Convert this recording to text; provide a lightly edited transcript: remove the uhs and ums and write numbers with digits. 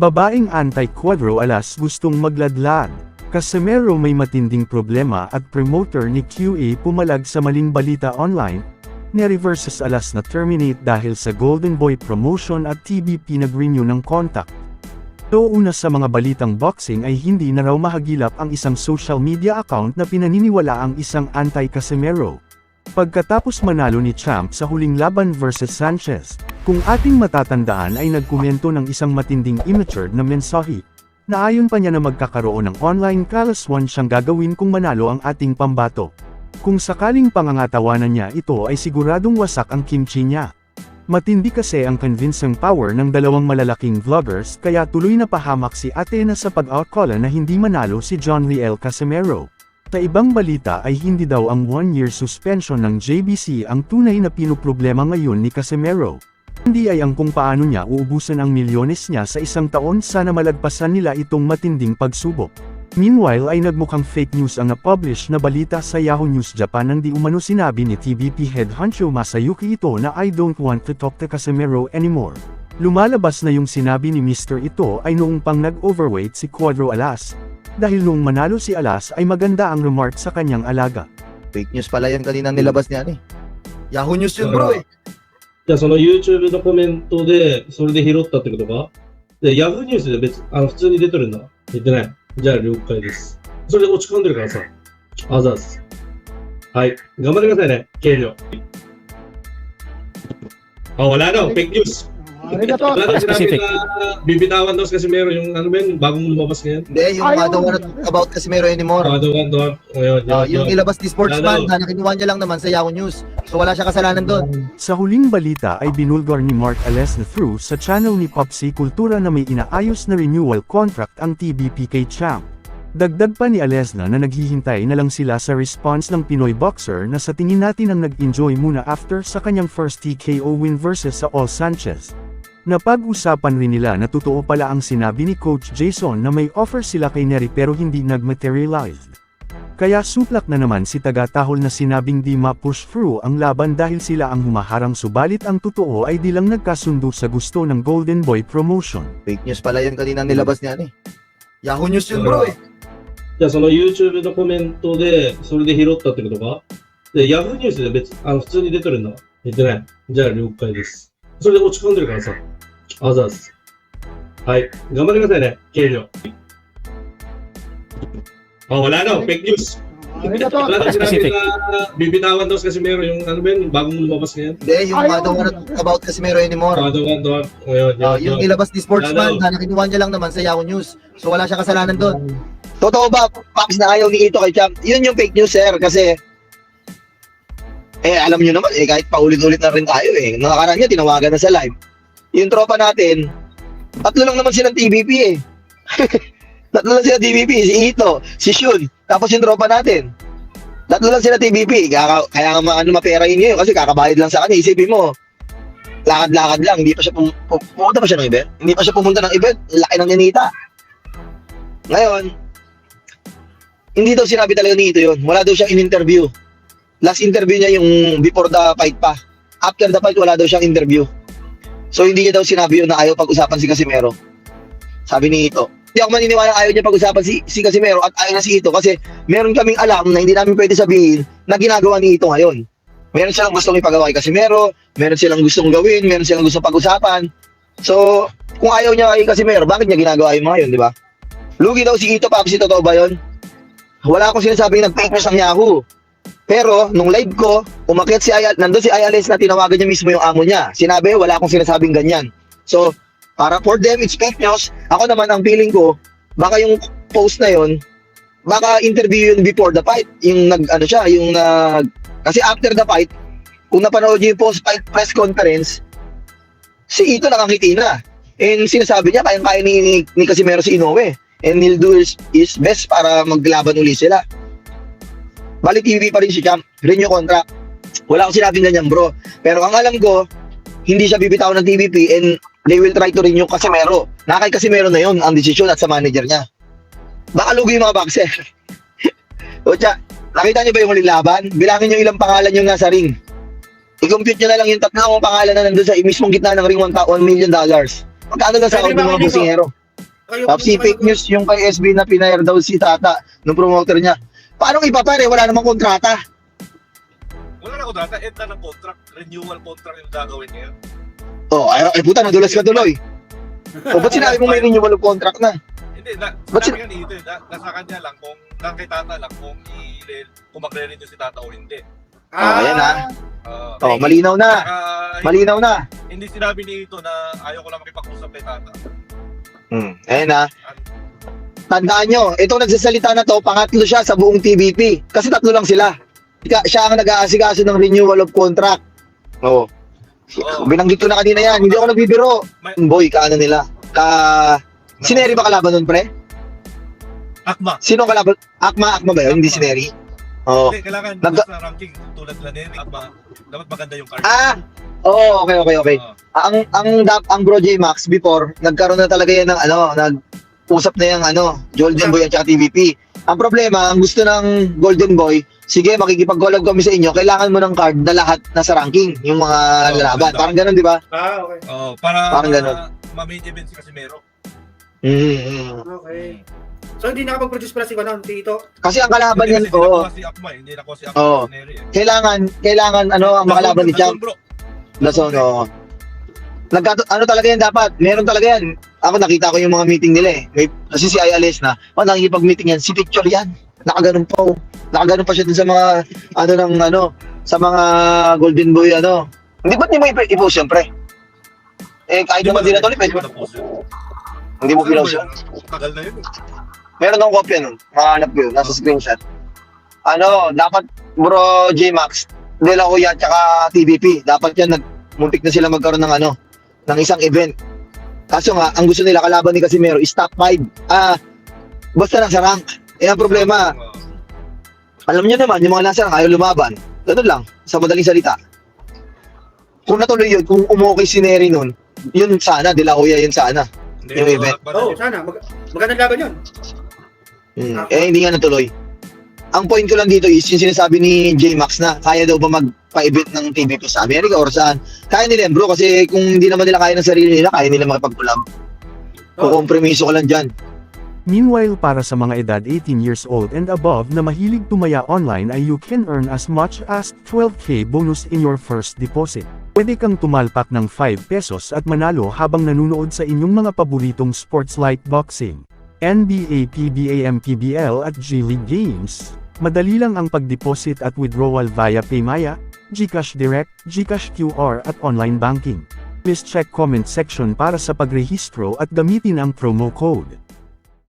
Babaeng anti-Cuadro Alas gustong magladlad. Casimero may matinding problema at promoter ni QA pumalag sa maling balita online. Neri versus Alas na terminate dahil sa Golden Boy promotion at TBP nag-renew ng contact. Una sa mga balitang boxing ay hindi na raw mahagilap ang isang social media account na pinaniniwala ang isang anti-Casimero. Pagkatapos manalo ni Champ sa huling laban versus Sanchez, kung ating matatandaan ay nagkomento ng isang matinding immature na mensahe, na ayon pa niya na magkakaroon ng online kalaswan siyang gagawin kung manalo ang ating pambato. Kung sakaling pangangatawanan niya ito ay siguradong wasak ang kimchi niya. Matindi kasi ang convincing power ng dalawang malalaking vloggers kaya tuloy na pahamak si Athena sa pag-outcalla na hindi manalo si John Riel Casimero. Sa ibang balita ay hindi daw ang 1-year suspension ng JBC ang tunay na pinuproblema ngayon ni Casimero. Hindi ay ang kung paano niya uubusan ang milyones niya sa isang taon sana malagpasan nila itong matinding pagsubok. Meanwhile ay nagmukhang fake news ang na-publish na balita sa Yahoo News Japan nang di umano sinabi ni TVP head honcho Masayuki Ito na I don't want to talk to Casimero anymore. Lumalabas na yung sinabi ni Mr. Ito ay noong pang nag-overweight si Cuadro Alas. Dahil noong manalo si Alas ay maganda ang remark sa kanyang alaga. Fake news pala yan kanina nilabas niya Yahoo News yun bro eh. じゃあその YouTube のコメントで、それで拾ったってことかで、Yahoo ニュースで普通に出てるんだ。言ってない。じゃあ了解です。それで落ち込んでるからさ。あざーす。はい。頑張ってくださいね。計量。wala daw. Fake news. Wala daw sinabi na bibitawan daw si Casimero yung ano ba yun, bagong lumabas ngayon. Hindi, yung I don't want to talk about Casimero anymore. Yung ilabas ni Sportsman na nakinuha niya lang naman sa Yahoo News. So wala siya kasalanan doon. Sa huling balita ay binulgar ni Mark Alesna through sa channel ni Popsi Kultura na may inaayos na renewal contract ang TBP kay Champ. Dagdag pa ni Alesna na naghihintay na lang sila sa response ng Pinoy boxer na sa tingin natin ang nag-enjoy muna after sa kanyang first TKO win versus sa All Sanchez. Napag-usapan rin nila na totoo pala ang sinabi ni Coach Jason na may offer sila kay Neri pero hindi nag-materialize. Kaya suplak na naman si taga-tahol na sinabing di ma-push through ang laban dahil sila ang humaharang subalit ang totoo ay di lang nagkasundo sa gusto ng Golden Boy promotion. Fake news pala yan kanina nilabas niya Yahoo News yun bro eh. じゃあその YouTube のコメントで、それで拾ったってことかで、Yahoo ニュースで普通に出てるんだ。言ってない。じゃあ了解です。それで落ち込んでるからさ。あざーす。はい。頑張ってくださいね。計量。wala daw. Fake news. Wala daw sinabi na bibitawan daw si Casimero yung ano ba yun, bagong lumabas ngayon. Hindi, yung I don't want to talk about Casimero anymore. Yung ilabas ni Sportsman na nakinuha niya lang naman sa Yahoo News. So wala siya kasalanan doon. Totoo ba, Paps, na ayaw ni Ito kay Champ? Yun yung fake news, sir, kasi alam nyo naman, kahit paulit-ulit na rin tayo Nakakaraan niya, tinawagan na sa live. Yung tropa natin, tatlo lang naman silang TBP Tatlo lang sila TBP, si Ito, si Shun, tapos yung tropa natin. Tatlo lang sila TBP, kaya maperahin niya yun kasi kakabayad lang sa kanya. Isipin mo, lakad-lakad lang, hindi pa siya pumunta pa siya ng event. Hindi pa siya pumunta ng event, laki ng ninita. Ngayon, hindi daw sinabi talaga ni Ito yun. Wala daw siyang in-interview. Last interview niya yung before the fight pa. After the fight, wala daw siyang interview. So hindi niya daw sinabi yun na ayaw pag-usapan si Casimero. Sabi ni Ito. Hindi ako maniniwala ayaw niya pag-usapan si Casimero at ayaw na si Ito kasi meron kaming alam na hindi namin pwede sabihin na ginagawa ni Ito ngayon. Meron silang gustong ipagawa kay Casimero, meron silang gustong gawin, meron silang gustong pag-usapan. So, kung ayaw niya kay Casimero, bakit niya ginagawa yung mga yun, di ba? Lugi daw si Ito, Papsi, totoo ba yun? Wala akong sinasabing nag-fake news ng Yahoo. Pero, nung live ko, umakyat nandun si Ayales na tinawagan niya mismo yung amo niya. Sinabi, wala akong sinasabing ganyan. So, para for them, it's fake news. Ako naman, ang feeling ko, baka yung post na yun, baka interview yun before the fight. Yung kasi after the fight, kung napanood niyo yung post-fight press conference, si Ito nakangiti na. And sinasabi niya, kayang-kaya ni Casimero si Inoue. And he'll do his best para maglaban uli sila. Bali TV pa rin si Champ, renew contract. Wala akong sinabing ganyan bro. Pero ang alam ko, hindi siya bibitaw ng TVP and they will try to renew Casimero. Nakay Casimero na yon ang desisyon at sa manager niya. Baka lugi yung mga boxer. O tsa, nakita niyo ba yung huling laban? Bilangin niyo ilang pangalan yung nasa ring. I-compute niyo na lang yung tatlong pangalan na nandun sa mismong gitna ng ring $1 million. Magkano lang sa out ng mga boxingero? Tapos si fake news yung kay SB na pinahire daw si Tata nung promoter niya. Paano ipapare? Wala namang kontrata. Wala na kontrata, end na ng contract, renewal contract yung gagawin niya. Oh, ay puta, nadulas ka tuloy. O, ba't sinabi mo may renewal of contract na? Hindi, Ba't sinabi nga dito, nasa kanya lang kung kay Tata lang kung magre-renew si Tata o hindi. Ayan ha. Ah, Oh, malinaw na. Malinaw na. Hindi sinabi nito na ayaw ko lang makipag-usap kay Tata. Ayan ha. Tandaan nyo, itong nagsasalita na to, pangatlo siya sa buong TVP. Kasi tatlo lang sila. Siya ang nag-aasikaso ng renewal of contract. Oo. Binanggit ko na kanina yan. Hindi ako nagbibiro. Boy, kaano nila? Si Neri ba kalaban nun, pre? Akma. Sino ang kalaban? Akma ba yun? Hindi si Neri? Oo. Hindi, kailangan sa ranking tulad nila Neri, Akma, dapat maganda yung card. Oo, okay. Ang Bro J Max before, nagkaroon na talaga yan ng nag-usap na yung Golden Boy at saka TVP. Ang problema, ang gusto ng Golden Boy, sige, makikipag-collab kami sa inyo, kailangan mo ng card na lahat nasa ranking, yung mga lalaban. Parang ganun, di ba? Okay. Para ganun. ma-main event si Casimero. Okay. So hindi nakapag-produce pala si Tito. Kasi ang kalaban Hindi yan, kasi nakuha si Akma, hindi nakuha si Akma Oo. si Neri. kailangan ang makalaban ni Champ. Bro. Lason, oo. Talaga yan dapat? Meron talaga yan. Ako nakita ko yung mga meeting nila eh. Kasi si Ayales na, nakikipag-meeting yan. Si Picture yan. Nakaganon pa oh. Nakaganon pa siya dun sa mga, sa mga Golden Boy, Hindi ba't mo i-post yan, pre? Kahit naman din na to, pwede mo. Hindi mo pinost yun? Tagal na yun. Meron akong kopya nun. Makahanap ko yun. Nasa screenshot. Dapat, Bro J-Max, De La Hoya, tsaka TVP. Dapat yan, muntik na sila magkaroon ng isang event. Kaso nga, ang gusto nila kalaban ni Casimero is top 5. Basta nasa rank. Ang problema, alam niyo naman, yung mga nasa rank ayaw lumaban. Ganun lang, sa madaling salita. Kung natuloy yun, kung umukay si Neri nun, yun sana, De La Hoya yun sana. Yung event. Sana. Magandang laban yun. Hindi nga natuloy. Ang point ko lang dito is yung sinasabi ni J-Max na kaya daw ba magpa-event ng TVP sa Amerika or saan. Kaya nila bro, kasi kung hindi naman nila kaya ng sarili nila, kaya nila makipag-collab. Kukompromiso ka lang dyan. Meanwhile, para sa mga edad 18 years old and above na mahilig tumaya online ay you can earn as much as 12k bonus in your first deposit. Pwede kang tumalpak ng 5 pesos at manalo habang nanonood sa inyong mga paboritong sports like boxing, NBA, PBA, MPBL at G-League games. Madali lang ang pag-deposit at withdrawal via Paymaya, GCash Direct, GCash QR at online banking. Please check comment section para sa pagrehistro at gamitin ang promo code.